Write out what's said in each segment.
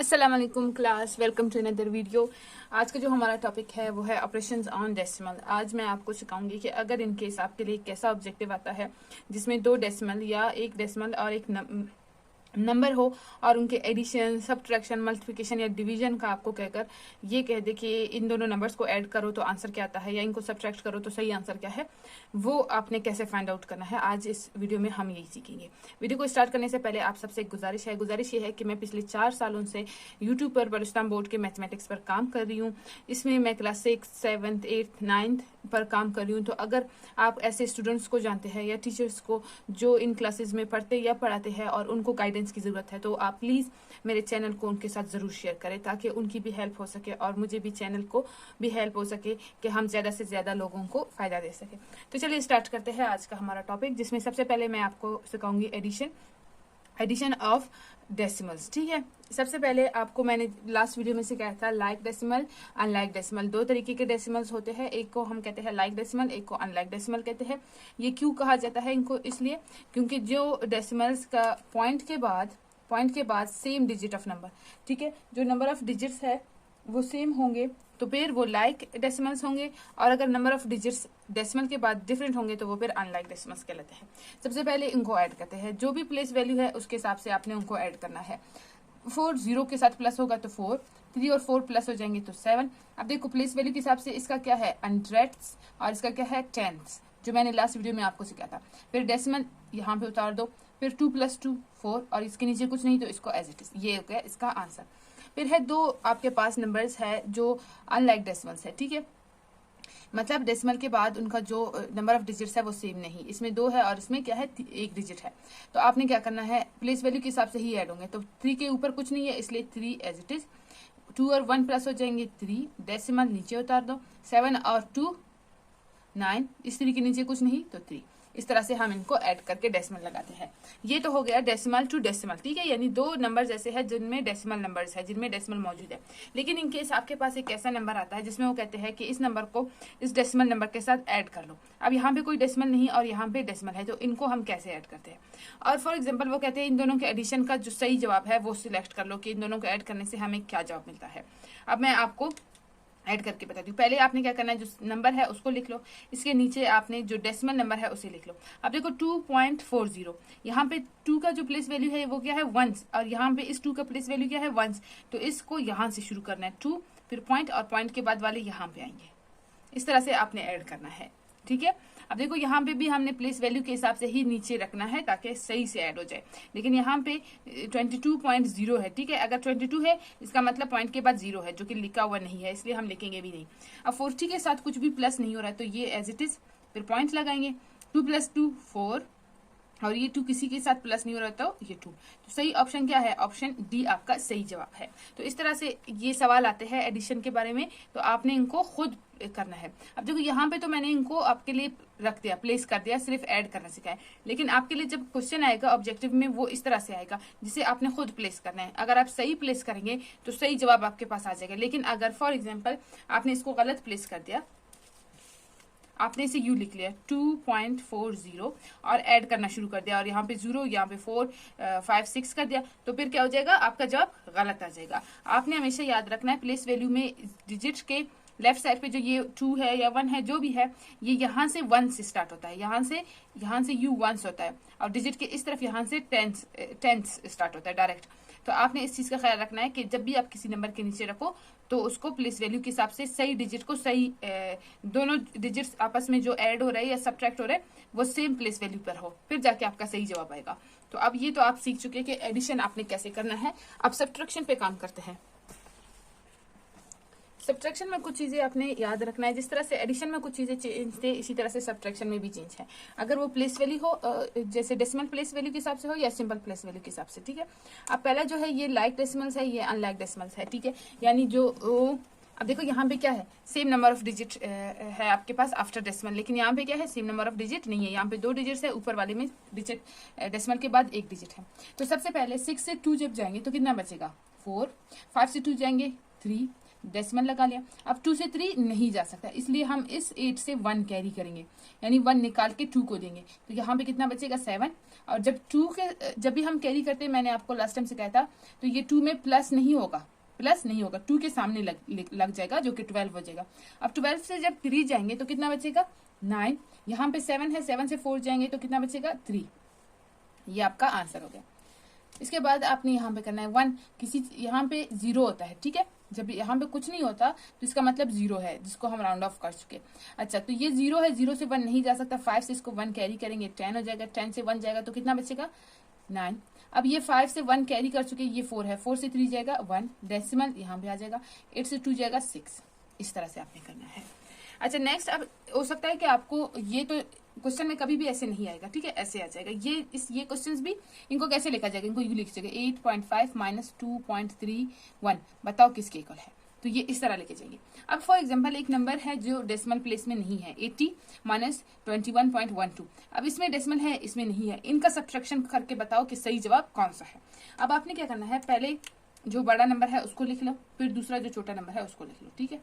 अस्सलाम वालेकुम class, welcome to another video. आज का जो हमारा टॉपिक है वो है ऑपरेशंस ऑन डेसिमल। आज मैं आपको सिखाऊंगी कि अगर इन केस आपके लिए कैसा ऑब्जेक्टिव आता है जिसमें दो डेसिमल या एक डेसिमल और एक नंबर हो और उनके एडिशन, सब्ट्रैक्शन, मल्टीप्लिकेशन या डिवीजन का आपको कहकर ये कह दे कि इन दोनों नंबर्स को ऐड करो तो आंसर क्या आता है या इनको सब्ट्रैक्ट करो तो सही आंसर क्या है, वो आपने कैसे फाइंड आउट करना है। आज इस वीडियो में हम यही सीखेंगे। वीडियो को स्टार्ट करने से पहले आप सबसे एक गुजारिश ये है कि मैं पिछले 4 सालों से यूट्यूब पर बलूचिस्तान बोर्ड के मैथमेटिक्स पर काम कर रही हूँ। इसमें मैं क्लास 6, 7, 8, 9 पर काम कर रही हूँ। तो अगर आप ऐसे स्टूडेंट्स को जानते हैं या टीचर्स को जो इन क्लासेस में पढ़ते या पढ़ाते हैं और उनको गाइडेंस की ज़रूरत है, तो आप प्लीज़ मेरे चैनल को उनके साथ ज़रूर शेयर करें ताकि उनकी भी हेल्प हो सके और मुझे भी, चैनल को भी हेल्प हो सके कि हम ज़्यादा से ज़्यादा लोगों को फ़ायदा दे सकें। तो चलिए स्टार्ट करते हैं आज का हमारा टॉपिक, जिसमें सबसे पहले मैं आपको सिखाऊंगी एडिशन ऑफ डेसिमल्स। ठीक है, सबसे पहले आपको मैंने लास्ट वीडियो में सिखाया था लाइक डेसिमल, अनलाइक डेसिमल। दो तरीके के डेसिमल्स होते हैं, एक को हम कहते हैं लाइक डेसिमल, एक को अनलाइक डेसिमल कहते हैं। ये क्यों कहा जाता है इनको? इसलिए क्योंकि जो डेसिमल्स का पॉइंट के बाद सेम डिजिट ऑफ नंबर, ठीक है, जो नंबर ऑफ डिजिट्स है वो सेम होंगे तो फिर वो लाइक डेसिमल्स होंगे, और अगर नंबर ऑफ डिजिट्स डेसिमल के बाद डिफरेंट होंगे तो वो फिर अनलाइक डेसिमल्स कहलाते हैं। सबसे पहले इनको ऐड करते हैं। जो भी प्लेस वैल्यू है उसके हिसाब से आपने उनको ऐड करना है। 4 0 के साथ प्लस होगा तो 4, 3 और 4 प्लस हो जाएंगे तो 7। अब देखो प्लेस वैल्यू के हिसाब से इसका क्या है, हंड्रेड्स, और इसका क्या है, टेंथ्स, जो मैंने लास्ट वीडियो में आपको सिखाया था। फिर डेसिमल यहाँ पे उतार दो, फिर 2 + 2 4, और इसके नीचे कुछ नहीं तो इसको एज इट इज। ये हो गया इसका आंसर। फिर है दो आपके पास नंबर्स है जो अनलाइक डेसिमल्स है, ठीक है, मतलब डेसिमल के बाद उनका जो नंबर ऑफ डिजिट्स है वो सेम नहीं। इसमें 2 है और इसमें क्या है, 1 डिजिट है। तो आपने क्या करना है, प्लेस वैल्यू के हिसाब से ही ऐड होंगे। तो 3 के ऊपर कुछ नहीं है इसलिए 3 एज इट इज। 2 और 1 प्लस हो जाएंगे 3, डेसिमल नीचे उतार दो। 7 और 2 9, इस 3 के नीचे कुछ नहीं तो 3। इस तरह से हम इनको ऐड करके डेसिमल लगाते हैं। ये तो हो गया डेसिमल टू डेसिमल, ठीक है, यानी दो नंबर्स ऐसे हैं जिनमें डेसिमल नंबर्स है, जिनमें डेसिमल मौजूद है। लेकिन इन केस आपके पास एक ऐसा नंबर आता है जिसमें वो कहते हैं कि इस नंबर को इस डेसिमल नंबर के साथ ऐड कर लो। अब यहाँ पे कोई डेसिमल नहीं और यहाँ पे डेसिमल है, तो इनको हम कैसे ऐड करते हैं? और फॉर एग्जाम्पल वो कहते हैं इन दोनों के एडिशन का जो सही जवाब है वो सिलेक्ट कर लो कि इन दोनों को ऐड करने से हमें क्या जवाब मिलता है। अब मैं आपको ऐड करके बताती हूँ। पहले आपने क्या करना है, जो नंबर है उसको लिख लो, इसके नीचे आपने जो डेसिमल नंबर है उसे लिख लो। अब देखो 2.40, यहाँ पे 2 का जो प्लेस वैल्यू है वो क्या है, 1, और यहाँ पे इस 2 का प्लेस वैल्यू क्या है, 1। तो इसको यहाँ से शुरू करना है 2, फिर पॉइंट, और पॉइंट के बाद वाले यहाँ पे आएंगे। इस तरह से आपने ऐड करना है, ठीक है। अब देखो यहाँ पे भी हमने प्लेस वैल्यू के हिसाब से ही नीचे रखना है ताकि सही से ऐड हो जाए। लेकिन यहाँ पे 22.0 है, ठीक है। अगर 22 है इसका मतलब पॉइंट के बाद 0 है, जो कि लिखा हुआ नहीं है, इसलिए हम लिखेंगे भी नहीं। अब 40 के साथ कुछ भी प्लस नहीं हो रहा है तो ये एज इट इज, फिर पॉइंट लगाएंगे। 2 + 2 4, और ये 2 किसी के साथ प्लस नहीं हो रहा तो ये 2। तो सही ऑप्शन क्या है, ऑप्शन डी आपका सही जवाब है। तो इस तरह से ये सवाल आते हैं एडिशन के बारे में, तो आपने इनको खुद करना है। अब देखो यहाँ पे तो मैंने इनको आपके लिए रख दिया, प्लेस कर दिया, सिर्फ ऐड करना सिखाया। लेकिन आपके लिए जब क्वेश्चन आएगा ऑब्जेक्टिव में वो इस तरह से आएगा जिसे आपने खुद प्लेस करना है। अगर आप सही प्लेस करेंगे तो सही जवाब आपके पास आ जाएगा। लेकिन अगर फॉर एग्जाम्पल आपने इसको गलत प्लेस कर दिया, आपने इसे यू लिख लिया 2.40 और ऐड करना शुरू कर दिया, और यहाँ पे 0, यहाँ पे 4, 5, 6 कर दिया, तो फिर क्या हो जाएगा, आपका जवाब गलत आ जाएगा। आपने हमेशा याद रखना है प्लेस वैल्यू में डिजिट के लेफ्ट साइड पे जो ये 2 है या 1 है, जो भी है, ये यहाँ से 1 से स्टार्ट होता है, यहाँ से यू 1 होता है, और डिजिट के इस तरफ यहाँ से 10 स्टार्ट होता है डायरेक्ट। तो आपने इस चीज का ख्याल रखना है कि जब भी आप किसी नंबर के नीचे रखो तो उसको प्लेस वैल्यू के हिसाब से सही डिजिट को सही, दोनों डिजिट्स आपस में जो ऐड हो रहा है या सब्ट्रैक्ट हो रहा है वो सेम प्लेस वैल्यू पर हो, फिर जाके आपका सही जवाब आएगा। तो अब ये तो आप सीख चुके हैं कि एडिशन आपने कैसे करना है। अब सब्ट्रैक्शन पे काम करते हैं। सब्ट्रैक्शन में कुछ चीजें आपने याद रखना है। जिस तरह से एडिशन में कुछ चीजें चेंज थे, इसी तरह से सब्ट्रैक्शन में भी चेंज है। अगर वो प्लेस वैल्यू हो, जैसे डेसिमल प्लेस वैल्यू के हिसाब से हो या सिंपल प्लेस वैल्यू के हिसाब से, ठीक है। अब पहला जो है ये लाइक डेसिमल्स है, ये अनलाइक डेसिमल्स है, ठीक है। यानी जो अब देखो यहाँ पे क्या है, सेम नंबर ऑफ डिजिट है आपके पास आफ्टर डेसिमल, लेकिन यहाँ पे क्या है, सेम नंबर ऑफ डिजिट नहीं है। यहाँ पे 2 डिजिट्स है, ऊपर वाले में डिजिट डेसिमल के बाद 1 डिजिट है। तो सबसे पहले 6 से 2 जब जाएंगे तो कितना बचेगा, 4, 5 से 2 जाएंगे 3, डेसिमल लगा लिया। अब 2 से 3 नहीं जा सकता, इसलिए हम इस 8 से 1 कैरी करेंगे, यानी 1 निकाल के 2 को देंगे। तो यहाँ पे कितना बचेगा 7। और जब भी हम कैरी करते हैं, मैंने आपको लास्ट टाइम सिखाया था, तो ये 2 में प्लस नहीं होगा, 2 के सामने लग जाएगा, जो कि 12 हो जाएगा। अब 12 से जब 3 जाएंगे तो कितना बचेगा 9। यहाँ पे 7 है, 7 से 4 जाएंगे तो कितना बचेगा 3। ये आपका आंसर हो गया। इसके बाद आपने यहाँ पे करना है 1। यहाँ पे 0 होता है, ठीक है, जब यहाँ पे कुछ नहीं होता तो इसका मतलब 0 है, जिसको हम राउंड ऑफ कर चुके। अच्छा, तो ये 0 है, 0 से 1 नहीं जा सकता। 5 से इसको 1 कैरी करेंगे, 10 हो जाएगा। 10 से 1 जाएगा तो कितना बचेगा 9। अब ये 5 से 1 कैरी कर चुके, ये 4 है, 4 से 3 जाएगा 1, डेसिमल यहाँ पे आ जाएगा। 8 से 2 जाएगा 6। इस तरह से आपने करना है। अच्छा, नेक्स्ट, अब हो सकता है कि आपको ये तो क्वेश्चन में कभी भी ऐसे नहीं आएगा, ठीक है, ऐसे आ जाएगा। ये क्वेश्चंस भी, इनको कैसे लिखा जाएगा, इनको यू लिख जाएगा 8.5 माइनस 2.31, बताओ किसके इक्वल है। तो ये इस तरह लेके जाइए। अब फॉर एग्जांपल एक नंबर है जो डेसिमल प्लेस में नहीं है, 80 माइनस 21.12। अब इसमें डेसिमल है, इसमें नहीं है, इनका सब्ट्रैक्शन करके बताओ कि सही जवाब कौन सा है। अब आपने क्या करना है, पहले जो बड़ा नंबर है उसको लिख लो, फिर दूसरा जो छोटा नंबर है उसको लिख लो, ठीक है।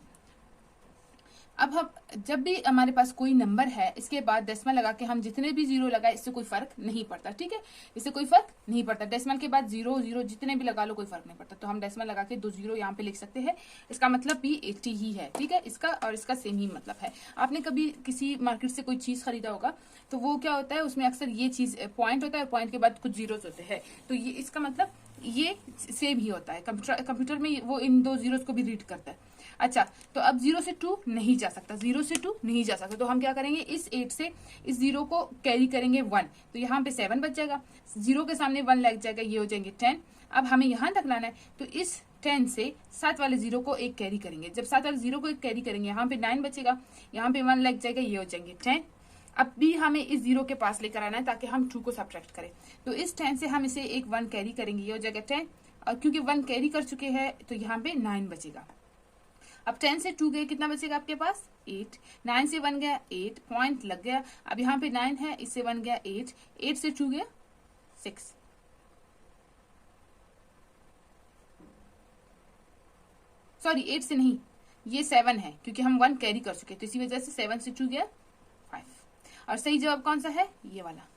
अब हम जब भी हमारे पास कोई नंबर है, इसके बाद डेसिमल लगा के हम जितने भी 0 लगाए, इससे कोई फर्क नहीं पड़ता, ठीक है, इससे कोई फर्क नहीं पड़ता। डेसिमल के बाद 0 जितने भी लगा लो कोई फर्क नहीं पड़ता। तो हम डेसिमल लगा के 2 0 यहाँ पे लिख सकते हैं। इसका मतलब भी 80 ही है, ठीक है, इसका और इसका सेम ही मतलब है। आपने कभी किसी मार्केट से कोई चीज खरीदा होगा, तो वो क्या होता है, उसमें अक्सर ये चीज पॉइंट होता है, पॉइंट के बाद कुछ जीरोस होते हैं, तो ये इसका मतलब ये सेम ही होता है। कंप्यूटर में वो इन 2 जीरोस को भी रीड करता है। अच्छा, तो अब 0 से 2 नहीं जा सकता, 0 से 2 नहीं जा सकता, तो हम क्या करेंगे, इस 8 से इस 0 को कैरी करेंगे 1, तो यहाँ पे 7 बच जाएगा। 0 के सामने 1 लग जाएगा, ये हो जाएंगे 10। अब हमें यहाँ तक लाना है, तो इस 10 से 7 वाले 0 को एक कैरी करेंगे। जब 7 वाले 0 को एक कैरी करेंगे, यहाँ पे 9 बचेगा, यहाँ पे 1 लग जाएगा, ये हो जाएंगे 10। अब भी हमें इस 0 के पास लेकर आना है ताकि हम 2 को सब्ट्रैक्ट करें। तो इस 10 से हम इसे एक 1 कैरी करेंगे, ये हो जाएगा 10, और क्योंकि 1 कैरी कर चुके हैं तो यहाँ पे 9 बचेगा। अब 10 से 2 गए, कितना बचेगा आपके पास 8। 9 से 1 गया 8, पॉइंट लग गया। अब यहाँ पे 9 है, इससे 1 गया 8, 8 से 2 गया 6। सॉरी, 8 से नहीं, ये 7 है, क्योंकि हम 1 कैरी कर चुके, तो इसी वजह से 7 से 2 गया 5। और सही जवाब कौन सा है, ये वाला।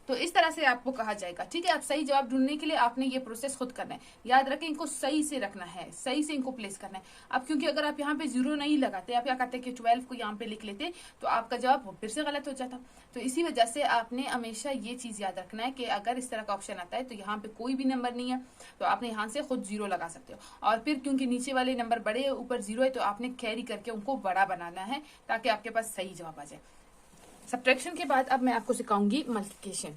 तो इस तरह से आपको कहा जाएगा, ठीक है। आप सही जवाब ढूंढने के लिए आपने ये प्रोसेस खुद करना है। याद रखें, इनको सही से रखना है, सही से इनको प्लेस करना है। अब क्योंकि अगर आप यहाँ पे 0 नहीं लगाते, आप क्या करते कि 12 को यहाँ पे लिख लेते, तो आपका जवाब फिर से गलत हो जाता। तो इसी वजह से आपने हमेशा ये चीज याद रखना है कि अगर इस तरह का ऑप्शन आता है तो यहाँ पे कोई भी नंबर नहीं है, तो आपने यहाँ से खुद 0 लगा सकते हो। और फिर क्योंकि नीचे वाले नंबर बड़े है, ऊपर 0 है, तो आपने कैरी करके उनको बड़ा बनाना है ताकि आपके पास सही जवाब आ जाए। सब्ट्रैक्शन के बाद अब मैं आपको सिखाऊंगी मल्टीप्लिकेशन।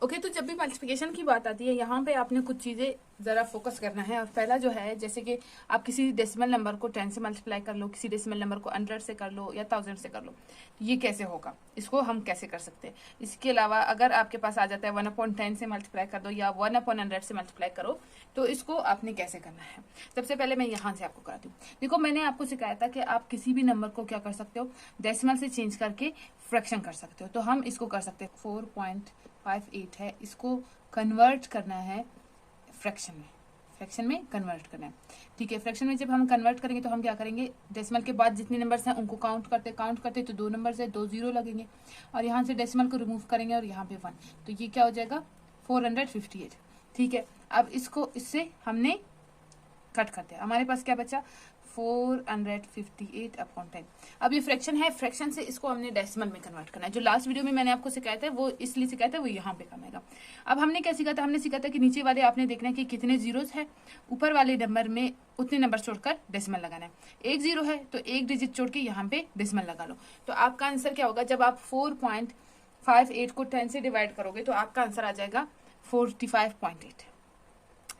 ओके, तो जब भी मल्टीप्लिकेशन की बात आती है, यहाँ पे आपने कुछ चीजें जरा फोकस करना है। और पहला जो है, जैसे कि आप किसी डेसिमल नंबर को 10 से मल्टीप्लाई कर लो, किसी डेसिमल नंबर को 100 से कर लो या 1000 से कर लो, ये कैसे होगा, इसको हम कैसे कर सकते हैं। इसके अलावा अगर आपके पास आ जाता है 1/10 से मल्टीप्लाई कर दो या 1/100 से मल्टीप्लाई करो, तो इसको आपने कैसे करना है। सबसे पहले मैं यहाँ से आपको कराती हूँ। देखो, मैंने आपको सिखाया था कि आप किसी भी नंबर को क्या कर सकते हो, डेसिमल से चेंज करके फ्रैक्शन कर सकते हो। तो हम इसको कर सकते हैं, 4.58 है, इसको कन्वर्ट करना है फ्रैक्शन में कन्वर्ट करना है, ठीक है। फ्रैक्शन में जब हम कन्वर्ट करेंगे तो हम क्या करेंगे, डेसिमल के बाद जितने नंबर्स हैं उनको काउंट करते तो 2 नंबर्स है, 2 0 लगेंगे, और यहाँ से डेसिमल को रिमूव करेंगे और यहाँ पे 1, तो ये क्या हो जाएगा 458, ठीक है। अब इसको इससे हमने कट करते हैं, हमारे पास क्या बचा 458/10। अब ये फ्रैक्शन है, फ्रैक्शन से इसको हमने डेसिमल में कन्वर्ट करना है। जो लास्ट वीडियो में मैंने आपको सिखाया था, वो इसलिए सिखाया था, वो यहाँ पे काम आएगा। अब हमने क्या सीखा था, हमने सीखा था कि नीचे वाले आपने देखना है कि कितने जीरोस है, ऊपर वाले नंबर में उतने नंबर छोड़कर डेसिमल लगाना है। 1 0 है तो 1 डिजिट छोड़ के यहाँ पे डेसिमल लगा लो। तो आपका आंसर क्या होगा, जब आप 4.58 को 10 से डिवाइड करोगे तो आपका आंसर आ जाएगा 45.8।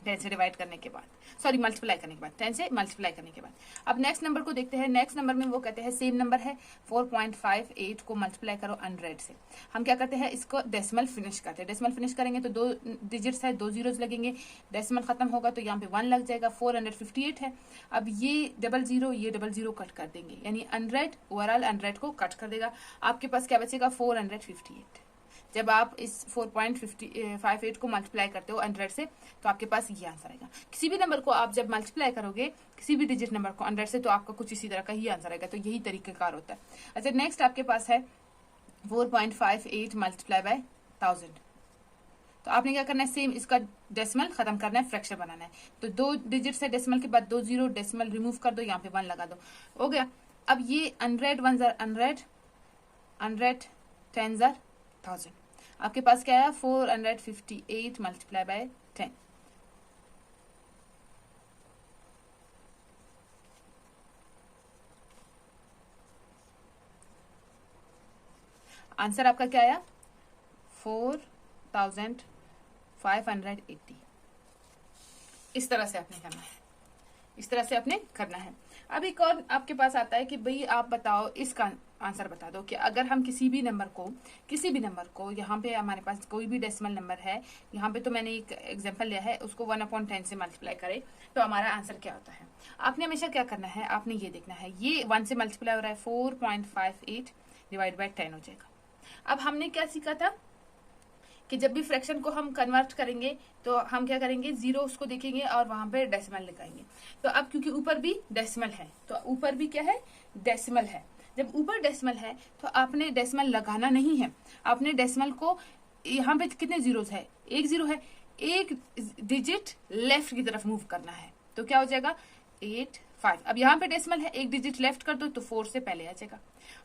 10 से डिवाइड करने के बाद, सॉरी मल्टीप्लाई करने के बाद, 10 से मल्टीप्लाई करने के बाद। अब नेक्स्ट नंबर को देखते हैं। नेक्स्ट नंबर में वो कहते हैं सेम नंबर है, 4.58 को मल्टीप्लाई करो 100 से। हम क्या करते हैं, इसको डेसिमल फिनिश करते हैं। डेसिमल फिनिश करेंगे तो 2 डिजिट्स है, 2 जीरोस लगेंगे, डेसिमल खत्म होगा तो यहाँ पे 1 लग जाएगा, 458 है। अब ये 00 ये 00 कट कर देंगे, यानी 100 ओवरऑल 100 को कट कर देगा। आपके पास क्या बचेगा 458। जब आप इस 4.58 को मल्टीप्लाई करते हो 100 से, तो आपके पास ये आंसर आएगा। किसी भी नंबर को आप जब मल्टीप्लाई करोगे, किसी भी डिजिट नंबर को 100 से, तो आपका कुछ इसी तरह का ही आंसर आएगा। तो यही तरीकेकार होता है। अच्छा, नेक्स्ट आपके पास है 4.58 मल्टीप्लाई बाय 1000। तो आपने क्या करना है, सेम इसका डेसिमल खत्म करना है, फ्रैक्शन बनाना है। तो 2 डिजिट से डेसिमल के बाद 2 0, डेसिमल रिमूव कर दो, यहाँ पे 1 लगा दो, हो गया। अब ये 100 1 जार 100, 100 10 जार 1000। आपके पास क्या है, 458 मल्टीप्लाई बाय 10। आंसर आपका क्या आया, 4580। इस तरह से आपने करना है, इस तरह से आपने करना है। अब एक और आपके पास आता है कि भाई आप बताओ, इसका आंसर बता दो कि अगर हम किसी भी नंबर को यहाँ पे हमारे पास कोई भी डेसिमल नंबर है, यहाँ पे तो मैंने एक एग्जांपल लिया है, उसको 1/10 से मल्टीप्लाई करें तो हमारा आंसर क्या होता है। आपने हमेशा क्या करना है, आपने ये देखना है, ये 1 से मल्टीप्लाई हो रहा है, 4.58 डिवाइड बाय 10 हो जाएगा। अब हमने क्या सीखा था कि जब भी फ्रैक्शन को हम कन्वर्ट करेंगे तो हम क्या करेंगे, जीरो उसको देखेंगे और वहां पे डेसिमल लगाएंगे। तो अब क्योंकि ऊपर भी डेसिमल है, तो ऊपर भी क्या है, डेसिमल है। जब ऊपर डेसिमल है तो आपने डेसिमल लगाना नहीं है, आपने डेसिमल को, यहाँ पे कितने जीरोस है, 1 0 है, एक डिजिट लेफ्ट की तरफ मूव करना है। तो क्या हो जाएगा, 8 5। अब यहाँ पे डेसिमल है, एक डिजिट लेफ्ट कर दो तो 4 से पहले आ जाएगा,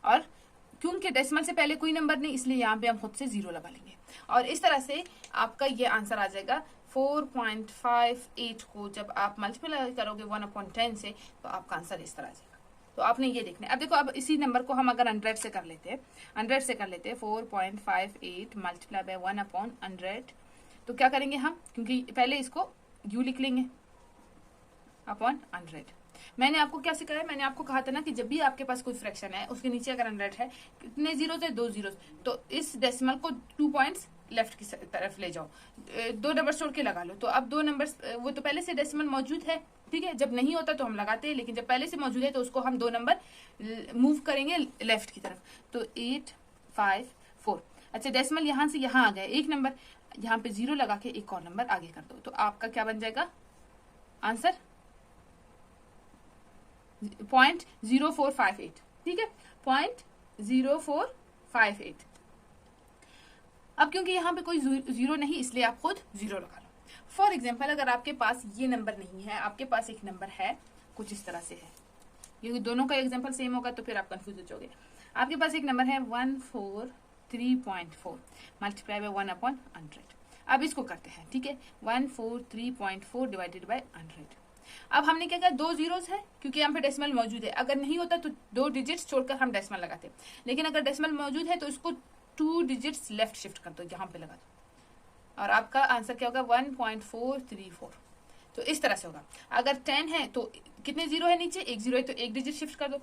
और क्योंकि डेसिमल से पहले कोई नंबर नहीं, इसलिए यहाँ पे हम खुद से 0 लगा लेंगे, और इस तरह से आपका ये आंसर आ जाएगा। 4.58 को जब आप मल्टीप्लाई करोगे 1/10 से, तो आपका आंसर इस तरह आ जाएगा। तो आपने ये देखना है। अब देखो, अब इसी नंबर को हम अगर 100 से कर लेते हैं, 4.58 मल्टीप्लाई बाय 1/100, तो क्या करेंगे हम, क्योंकि पहले इसको यू लिख लेंगे अपॉन 100। मैंने आपको क्या सिखाया, मैंने आपको कहा था ना कि जब भी आपके पास कोई फ्रैक्शन है, उसके नीचे अगर 100 है, कितने जीरो है, 2 जीरो, तो इस डेसिमल को 2 पॉइंट्स लेफ्ट की तरफ ले जाओ, 2 नंबर छोड़ के लगा लो। तो अब 2 नंबर, वो तो पहले से डेसिमल मौजूद है, ठीक है, जब नहीं होता तो हम लगाते हैं, लेकिन जब पहले से मौजूद है तो उसको हम 2 नंबर मूव करेंगे लेफ्ट की तरफ। तो 8 5 4। अच्छा, डेसिमल यहाँ से यहाँ आ गया, एक नंबर यहाँ पे 0 लगा के एक और नंबर आगे कर दो, तो आपका क्या बन जाएगा आंसर, 0.0458, ठीक है, 0.0458। अब क्योंकि यहाँ पे कोई 0 नहीं, इसलिए आप खुद 0 लगा लो। फॉर एग्जाम्पल, अगर आपके पास ये नंबर नहीं है, आपके पास एक नंबर है, कुछ इस तरह से है, क्योंकि दोनों का एग्जाम्पल सेम होगा तो फिर आप कंफ्यूज हो जाओगे। आपके पास एक नंबर है 143.4 मल्टीप्लाई बाय 1/100। अब इसको करते हैं, ठीक है, 143.4 डिवाइडेड बाय 100। अब हमने क्या किया, 2 जीरोस है, क्योंकि यहाँ पे डेसिमल मौजूद है। अगर नहीं होता तो 2 डिजिट्स छोड़कर हम डेसिमल लगाते, लेकिन अगर डेसिमल मौजूद है तो इसको 2 डिजिट्स लेफ्ट शिफ्ट कर दो, यहाँ पे लगा दो, और आपका आंसर क्या होगा, 1.434। तो इस तरह से होगा। अगर 10 है तो कितने जीरो है नीचे, 1 0 है, तो 1 डिजिट शिफ्ट कर दो।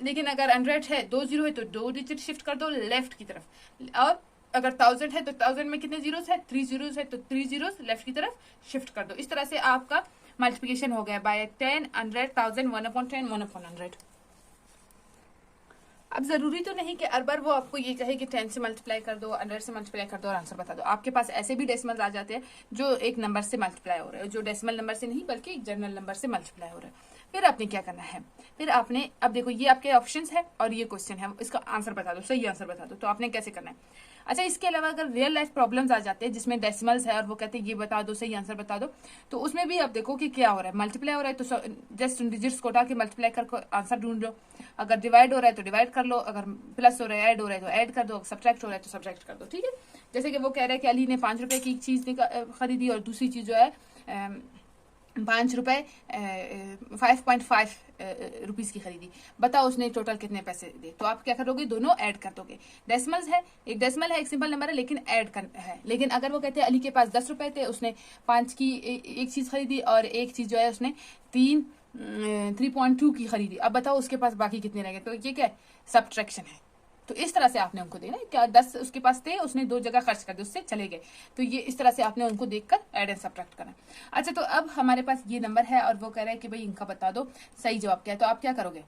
लेकिन अगर 100 है, 2 0 है, तो 2 डिजिट शिफ्ट कर दो लेफ्ट की तरफ। और अगर 1000 है तो 1000 में कितने जीरोस है, 3 जीरोस है, तो 3 जीरोस लेफ्ट की तरफ शिफ्ट कर दो। इस तरह से आपका मल्टीप्लिकेशन हो गया बाय 10 100 1000 1/10 1/100। अब जरूरी तो नहीं कि हर बार वो आपको ये कहे कि 10 से मल्टीप्लाई कर दो, 100 से मल्टीप्लाई कर दो और आंसर बता दो। आपके पास ऐसे भी डेसिमल आ जाते हैं जो एक नंबर से मल्टीप्लाई हो रहे हैं, जो डेसिमल नंबर से नहीं बल्कि एक जनरल नंबर से मल्टीप्लाई हो रहा है। फिर आपने क्या करना है, फिर आपने, अब देखो ये आपके ऑप्शंस है और ये क्वेश्चन है, इसका आंसर बता दो, सही आंसर बता दो। तो आपने कैसे करना है। अच्छा, इसके अलावा अगर रियल लाइफ प्रॉब्लम्स आ जाते हैं जिसमें डेसिमल्स है और वो कहते हैं ये बता दो, सही आंसर बता दो, तो उसमें भी आप देखो कि क्या हो रहा है, मल्टीप्लाई हो रहा है तो जस्ट डिजिट्स को उठा के मल्टीप्लाई कर आंसर ढूंढ लो। अगर डिवाइड हो रहा है तो डिवाइड कर लो, अगर प्लस हो रहा है, ऐड हो रहा है तो ऐड कर दो, सब्ट्रैक्ट हो रहा है तो सब्ट्रैक्ट कर दो, ठीक है। जैसे कि वो कह रहा है कि अली ने 5 रुपए की एक चीज खरीदी और दूसरी चीज जो है 5 रुपए 5.5 रुपीज की खरीदी, बताओ उसने टोटल कितने पैसे दिए। तो आप क्या करोगे, दोनों ऐड कर दोगे। डेसिमल्स है, एक डेसिमल है, एक सिंपल नंबर है, लेकिन ऐड कर है। लेकिन अगर वो कहते हैं अली के पास 10 रुपए थे, उसने 5 की एक चीज खरीदी और एक चीज जो है उसने 3.2 की खरीदी, अब बताओ उसके पास बाकी कितने रह गए। तो ये क्या है, सब्ट्रैक्शन है। तो इस तरह से आपने उनको देना, क्या 10 उसके पास थे, उसने 2 जगह खर्च कर दिए, उससे चले गए, तो ये इस तरह से आपने उनको देखकर ऐड एंड सब्ट्रैक्ट करना। अच्छा, तो अब हमारे पास ये नंबर है और वो कह रहा है कि भाई इनका बता दो सही जवाब क्या है। तो आप क्या करोगे,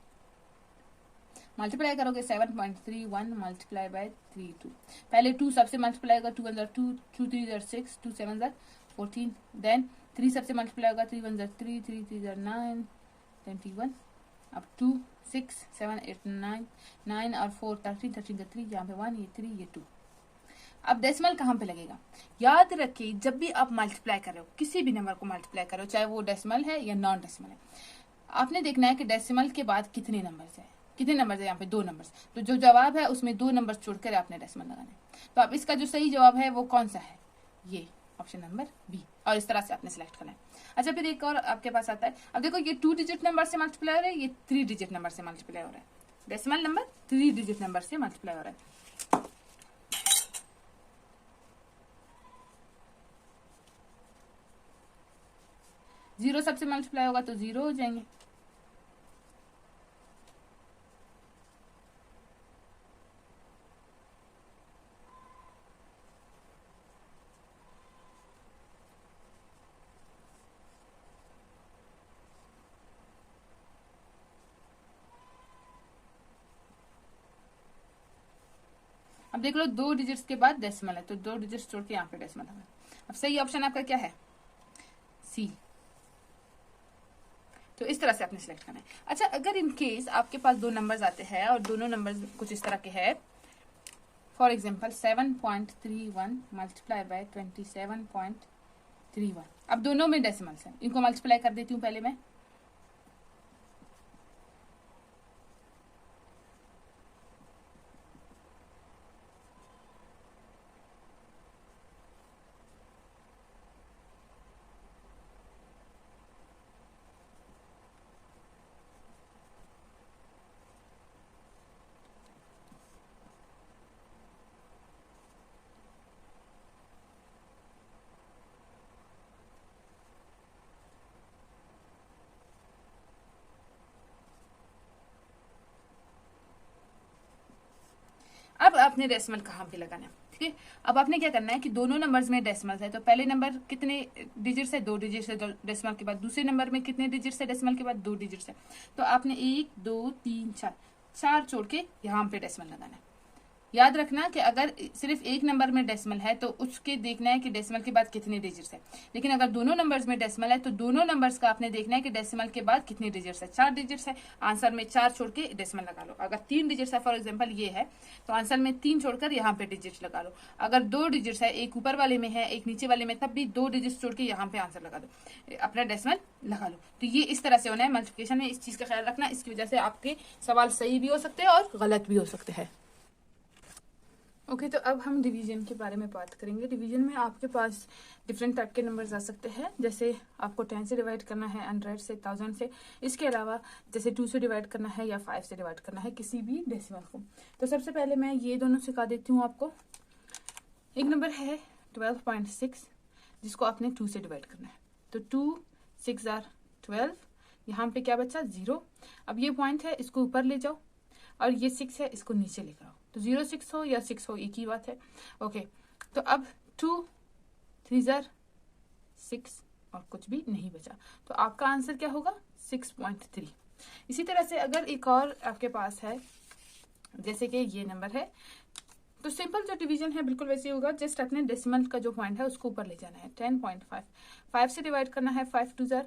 मल्टीप्लाई करोगे 7.31 मल्टीप्लाई बाय 32। पहले 2 सबसे मल्टीप्लाई होगा, 2 1 2, 2 3 6, 2 7 14, देन 3 सबसे मल्टीप्लाई होगा, 3 1 3, 3 3 9, 21, अब 2 6 7 8 9, 9 और 4 13, 13 का 3, यहाँ पे 1, ये 3, ये 2। अब डेसिमल कहाँ पे लगेगा? याद रखिए, जब भी आप मल्टीप्लाई कर रहे हो, किसी भी नंबर को मल्टीप्लाई कर रहे हो, चाहे वो डेसिमल है या नॉन डेसिमल है, आपने देखना है कि डेसिमल के बाद कितने नंबर्स है। कितने नंबर्स है यहाँ पे? 2 नंबर्स। तो जो जवाब है उसमें 2 नंबर छोड़कर आपने डेसिमल लगाना है। तो अब इसका जो सही जवाब है वो कौन सा है? ये ऑप्शन नंबर बी। और इस तरह से आपने सिलेक्ट करना है। अच्छा, फिर एक और आपके पास आता है। अब देखो, ये 2 डिजिट नंबर से मल्टीप्लाई हो रहा है, ये 3 डिजिट नंबर से मल्टीप्लाई हो रहा है। डेसिमल नंबर 3 डिजिट नंबर से मल्टीप्लाई हो रहा है। 0 सबसे मल्टीप्लाई होगा तो 0 हो जाएंगे। अब देख लो, 2 डिजिट्स के बाद डेसिमल है, तो 2 डिजिट्स छोड़ के यहाँ पे डेसिमल है। अब सही ऑप्शन आपका क्या है? सी। तो इस तरह से आपने सिलेक्ट करना है। अच्छा, अगर इन केस आपके पास 2 नंबर्स आते हैं और दोनों नंबर्स कुछ इस तरह के हैं, फॉर एग्जाम्पल 7.31 मल्टीप्लाई बाय 27.31। अब दोनों में डेसिमल्स हैं, इनको मल्टीप्लाई कर देती हूँ पहले मैं। अब आपने डेसिमल कहाँ पे लगाना है? ठीक है, अब आपने क्या करना है कि दोनों नंबर्स में डेसिमल्स है, तो पहले नंबर कितने डिजिट्स है? 2 डिजिट्स है डेसिमल के बाद। दूसरे नंबर में कितने डिजिट्स है डेसिमल के बाद? 2 डिजिट्स है। तो आपने 1 2 3 4 छोड़ के यहाँ पे डेसिमल लगाना है। याद रखना कि अगर सिर्फ एक नंबर में डेसिमल है तो उसके देखना है कि डेसिमल के बाद कितने डिजिट्स है। लेकिन अगर दोनों नंबर्स में डेसिमल है तो दोनों नंबर्स का आपने देखना है कि डेसिमल के बाद कितने डिजिट्स है। 4 डिजिट्स है, आंसर में 4 छोड़ के डेसिमल लगा लो। अगर 3 डिजिट्स है, फॉर एग्जाम्पल ये है, तो आंसर में 3 छोड़कर यहाँ पे डिजिट्स लगा लो। अगर 2 डिजिट्स है, एक ऊपर वाले में है एक नीचे वाले में, तब भी 2 डिजिट्स छोड़ के यहाँ पे आंसर लगा दो, अपना डेसिमल लगा लो। तो ये इस तरह से होना है मल्टीप्लिकेशन में। इस चीज का ख्याल रखना, इसकी वजह से आपके सवाल सही भी हो सकते हैं और गलत भी हो सकते हैं। ओके, तो अब हम डिवीजन के बारे में बात करेंगे। डिवीजन में आपके पास डिफरेंट टाइप के नंबर्स आ सकते हैं, जैसे आपको 10 से डिवाइड करना है, 100 से, 1000 से। इसके अलावा जैसे 2 से डिवाइड करना है या 5 से डिवाइड करना है किसी भी डेसिमल को। तो सबसे पहले मैं ये दोनों सिखा देती हूँ आपको। एक नंबर है 12.6, जिसको आपने 2 से डिवाइड करना है। तो 2 6 are 12, यहाँ पे क्या बचा? 0। अब ये पॉइंट है, इसको ऊपर ले जाओ, और ये 6 है, इसको नीचे लेकर आओ। तो 0 6 हो या 6 हो, एक ही बात है। ओके, तो अब 2 3 are 6 और कुछ भी नहीं बचा, तो आपका आंसर क्या होगा? 6.3। इसी तरह से अगर एक और आपके पास है, जैसे कि ये नंबर है, तो सिंपल जो डिवीजन है बिल्कुल वैसे ही होगा। जस्ट अपने डेसिमल का जो पॉइंट है उसको ऊपर ले जाना है। 10.5, 5 से डिवाइड करना है, 5 2 are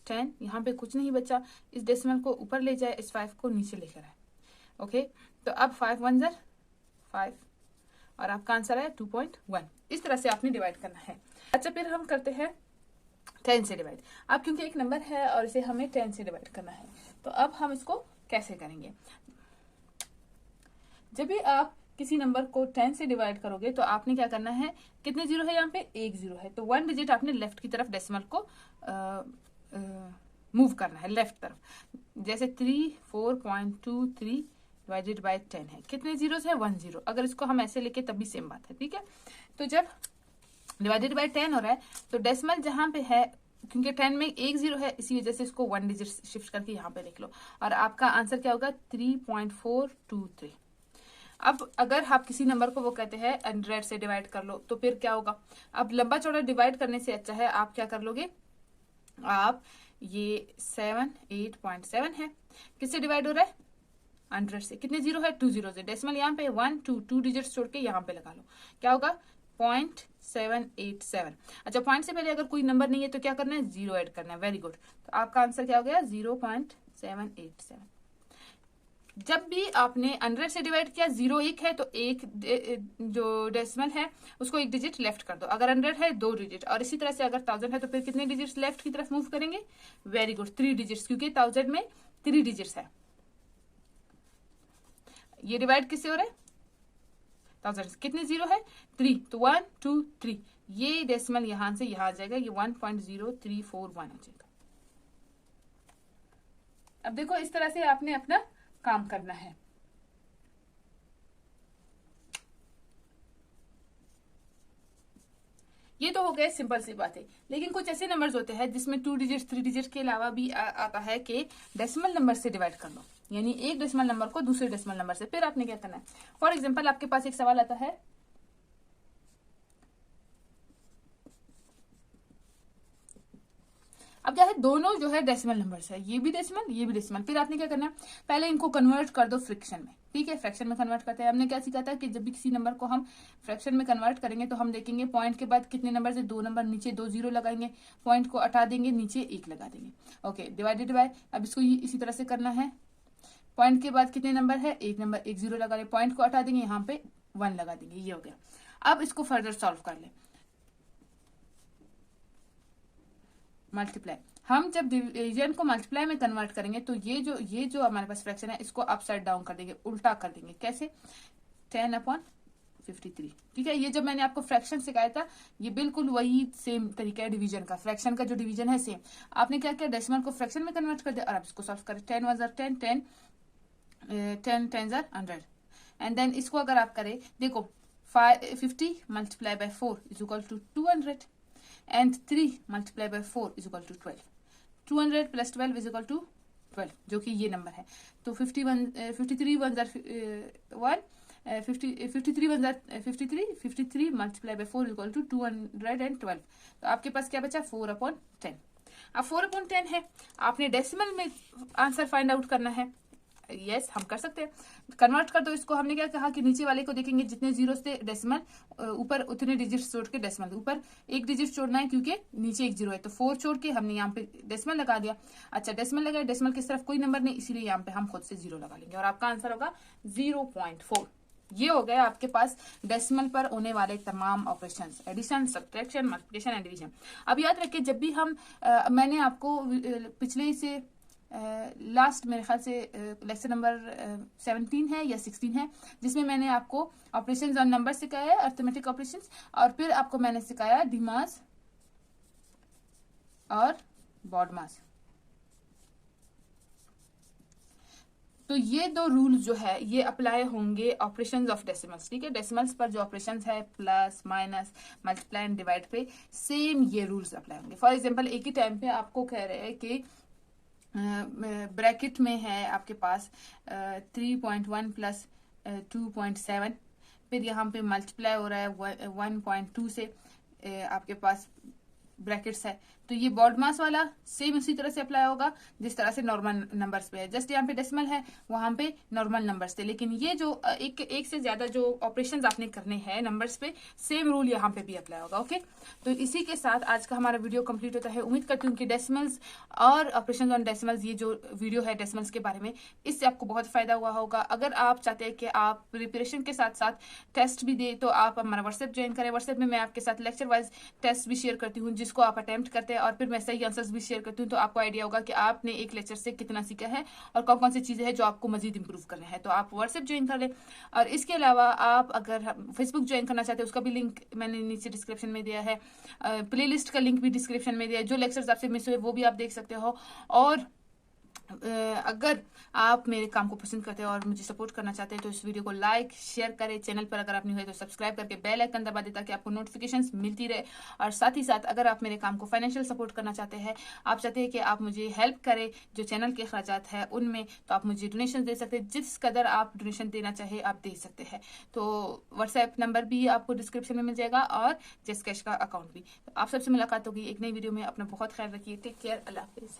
10, यहाँ पे कुछ नहीं बचा, इस डेसिमल को ऊपर ले जाए, इस 5 को नीचे लेकर आए। ओके, तो अब 5 1 are 5 और आपका आंसर है 2.1। इस तरह से आपने डिवाइड करना है। अच्छा, फिर हम करते हैं 10 से डिवाइड। अब क्योंकि एक नंबर है और इसे हमें 10 से डिवाइड करना है, तो अब हम इसको कैसे करेंगे? जब भी आप किसी नंबर को 10 से डिवाइड करोगे तो आपने क्या करना है? कितने जीरो है यहाँ पे? 1 0 है, तो 1 डिजिट आपने लेफ्ट की तरफ डेसिमल को मूव करना है, लेफ्ट तरफ। जैसे 34.23 डिवाइडेड बाय 10 है, कितने जीरोस है? 1 0। अगर इसको हम ऐसे लेके तब भी सेम बात है, ठीक है। तो जब डिवाइडेड बाय 10 हो रहा है तो डेसिमल जहां पे है, क्योंकि 10 में 1 0 है, इसी वजह से इसको 1 डिजिट शिफ्ट करके यहाँ पे लिख लो, और आपका आंसर क्या होगा? 3.423। अब अगर आप किसी नंबर को वो कहते हैं 100 से डिवाइड कर लो, तो फिर क्या होगा? अब लंबा चौड़ा डिवाइड करने से अच्छा है आप क्या कर लोगे? आप ये 7 8.7 है, किससे डिवाइड हो रहा है? 100 से कितने जीरो है, 2 जीरो है। डेसिमल यहाँ पे 1 2 2 डिजिट्स छोड़ के यहाँ पे लगा लो, क्या होगा 0.787। अच्छा, पॉइंट से पहले अगर कोई नंबर नहीं है तो क्या करना है, जीरो ऐड करना है। वेरी गुड, तो आपका आंसर क्या हो गया 0.787। जब भी आपने 100 से डिवाइड किया, जीरो एक है तो एक जो डेसिमल है उसको एक डिजिट लेफ्ट कर दो। अगर 100 है 2 डिजिट, और इसी तरह से अगर 1000 है तो फिर कितने डिजिट्स लेफ्ट की तरफ मूव करेंगे, वेरी गुड 3 डिजिट्स, क्योंकि 1000 में 3 डिजिट्स है। ये डिवाइड किससे हो रहा है, 1000 कितने जीरो है 3, तो 1 2 3, ये डेसिमल यहां से यहां आ जाएगा, ये 1.0341 हो जाएगा। अब देखो इस तरह से आपने अपना काम करना है। ये तो हो गए सिंपल सी बातें, लेकिन कुछ ऐसे नंबर्स होते हैं जिसमें 2 डिजिट 3 डिजिट के अलावा भी आता है कि डेसिमल नंबर से डिवाइड कर लो, यानी एक डेसिमल नंबर को दूसरे डेसिमल नंबर से। फिर आपने क्या करना है, फॉर एग्जांपल आपके पास एक सवाल आता है, अब क्या है, दोनों जो है डेसिमल नंबर्स है, ये भी डेसिमल ये भी डेसिमल। फिर आपने क्या करना है, पहले इनको कन्वर्ट कर दो फ्रैक्शन में, ठीक है। फ्रैक्शन में कन्वर्ट करते हैं, हमने क्या सीखा था कि जब भी किसी नंबर को हम फ्रैक्शन में कन्वर्ट करेंगे तो हम देखेंगे पॉइंट के बाद कितने नंबर से, 2 नंबर नीचे 2 जीरो लगाएंगे, पॉइंट को हटा देंगे, नीचे 1 लगा देंगे। ओके, डिवाइडेड बाय, अब इसको इसी तरह से करना है, पॉइंट के बाद कितने नंबर है, 1 नंबर 1 जीरो लगा ले, पॉइंट को हटा देंगे, यहाँ पे 1 लगा देंगे, ये हो गया। अब इसको फर्दर सॉल्व कर ले, मल्टीप्लाई। हम जब डिवीजन को मल्टीप्लाई में कन्वर्ट करेंगे तो ये जो हमारे पास फ्रैक्शन है इसको अपसाइड डाउन कर देंगे, उल्टा कर देंगे। कैसे, 10/53, ठीक है। ये जब मैंने आपको फ्रैक्शन सिखाया था, ये बिल्कुल वही सेम तरीका है डिवीजन का। फ्रैक्शन का जो डिवीजन है सेम, आपने क्या किया, डेसिमल को फ्रैक्शन में कन्वर्ट कर दिया और आप इसको सॉल्व करें। 10 1 10 10 10 10 100, एंड देन इसको अगर आप करें, देखो 50 multiply by 4 is equal to 200, and 3 multiply by 4 is equal to 12. 200 plus 12 is equal to 12, जो कि ये नंबर है। तो 53 1 53 मल्टीप्लाई बाय 4 इक्वल टू 212। तो आपके पास क्या बचा, 4/10। अब 4/10 है, आपने डेसिमल में आंसर फाइंड आउट करना है। यस, हम कर सकते हैं, कन्वर्ट कर दो इसको। हमने क्या कहा कि नीचे वाले को देखेंगे, जितने जीरो से डेसिमल ऊपर उतने डिजिट छोड़ के डेसिमल, ऊपर 1 डिजिट छोड़ना है क्योंकि नीचे 1 जीरो है, तो 4 छोड़ के हमने यहाँ पे डेसिमल लगा दिया। अच्छा, डेसिमल लगाया, डेसिमल की तरफ कोई नंबर नहीं, इसीलिए यहाँ पे हम खुद से 0 लगा लेंगे और आपका आंसर होगा 0.4। ये हो गया आपके पास डेसिमल पर होने वाले तमाम operations, addition, subtraction, multiplication and division. अब याद रखिए, जब भी हम मैंने आपको पिछले से लास्ट मेरे ख्याल से लेक्चर नंबर 17 है या 16 है, जिसमें मैंने आपको ऑपरेशंस ऑन नंबर सिखाया है, अर्थमेटिक ऑपरेशंस, और फिर आपको मैंने सिखाया डिमास और बॉडमास। तो ये 2 रूल्स जो है ये अप्लाई होंगे ऑपरेशंस ऑफ डेसिमल्स, ठीक है। डेसिमल्स पर जो ऑपरेशंस है, plus minus multiply and divide पे, सेम ये रूल्स अप्लाई होंगे। फॉर एग्जांपल, एक ही टाइम पे आपको कह रहे हैं कि ब्रैकेट में है आपके पास 3.1 प्लस 2.7, फिर यहाँ पे मल्टीप्लाई हो रहा है 1.2 से, आपके पास ब्रैकेट्स है, तो ये बॉडमास वाला सेम उसी तरह से अप्लाई होगा जिस तरह से नॉर्मल नंबर्स पे है। जस्ट यहाँ पे डेसिमल है, वहां पे नॉर्मल नंबर्स थे, लेकिन ये जो एक से ज्यादा जो ऑपरेशंस आपने करने हैं नंबर्स पे, सेम रूल यहाँ पे भी अप्लाई होगा। ओके, तो इसी के साथ आज का हमारा वीडियो कंप्लीट होता है। उम्मीद करती हूँ कि डेसिमल्स और ऑपरेशंस ऑन डेसिमल्स, ये जो वीडियो है डेसिमल्स के बारे में, इससे आपको बहुत फायदा हुआ होगा। अगर आप चाहते हैं कि आप प्रिपरेशन के साथ साथ टेस्ट भी दे, तो आप हमारा व्हाट्सएप ज्वाइन करें। व्हाट्सएप में मैं आपके साथ लेक्चर वाइज टेस्ट भी शेयर करती हूँ, जिसको आप अटेम्प्ट करते हैं, और फिर मैं सही आंसर्स भी शेयर करती हूँ, तो आपको आइडिया होगा कि आपने एक लेक्चर से कितना सीखा है और कौन कौन सी चीजें हैं जो आपको मजीद इंप्रूव करना है। तो आप व्हाट्सएप ज्वाइन कर लें, और इसके अलावा आप अगर फेसबुक ज्वाइन करना चाहते हैं, उसका भी लिंक मैंने नीचे डिस्क्रिप्शन में दिया है, प्लेलिस्ट का लिंक भी डिस्क्रिप्शन में दिया है, जो लेक्चर्स आपसे मिस हुए वो भी आप देख सकते हो। और अगर आप मेरे काम को पसंद करते हैं और मुझे सपोर्ट करना चाहते हैं, तो इस वीडियो को लाइक शेयर करें। चैनल पर अगर आप नहीं हुए तो सब्सक्राइब करके बेल आइकन दबा दें, ताकि आपको नोटिफिकेशंस मिलती रहे। और साथ ही साथ अगर आप मेरे काम को फाइनेंशियल सपोर्ट करना चाहते हैं, आप चाहते हैं कि आप मुझे हेल्प करें जो चैनल के अखराजात है उनमें, तो आप मुझे डोनेशन दे सकते हैं। जिस कदर आप डोनेशन देना चाहे आप दे सकते हैं। तो व्हाट्सएप नंबर भी आपको डिस्क्रिप्शन में मिल जाएगा, और जस्ट कैश का अकाउंट भी। तो आप सबसे मुलाकात होगी एक नई वीडियो में। अपना बहुत ख्याल रखिए। टेक केयर, अल्लाह हाफिज।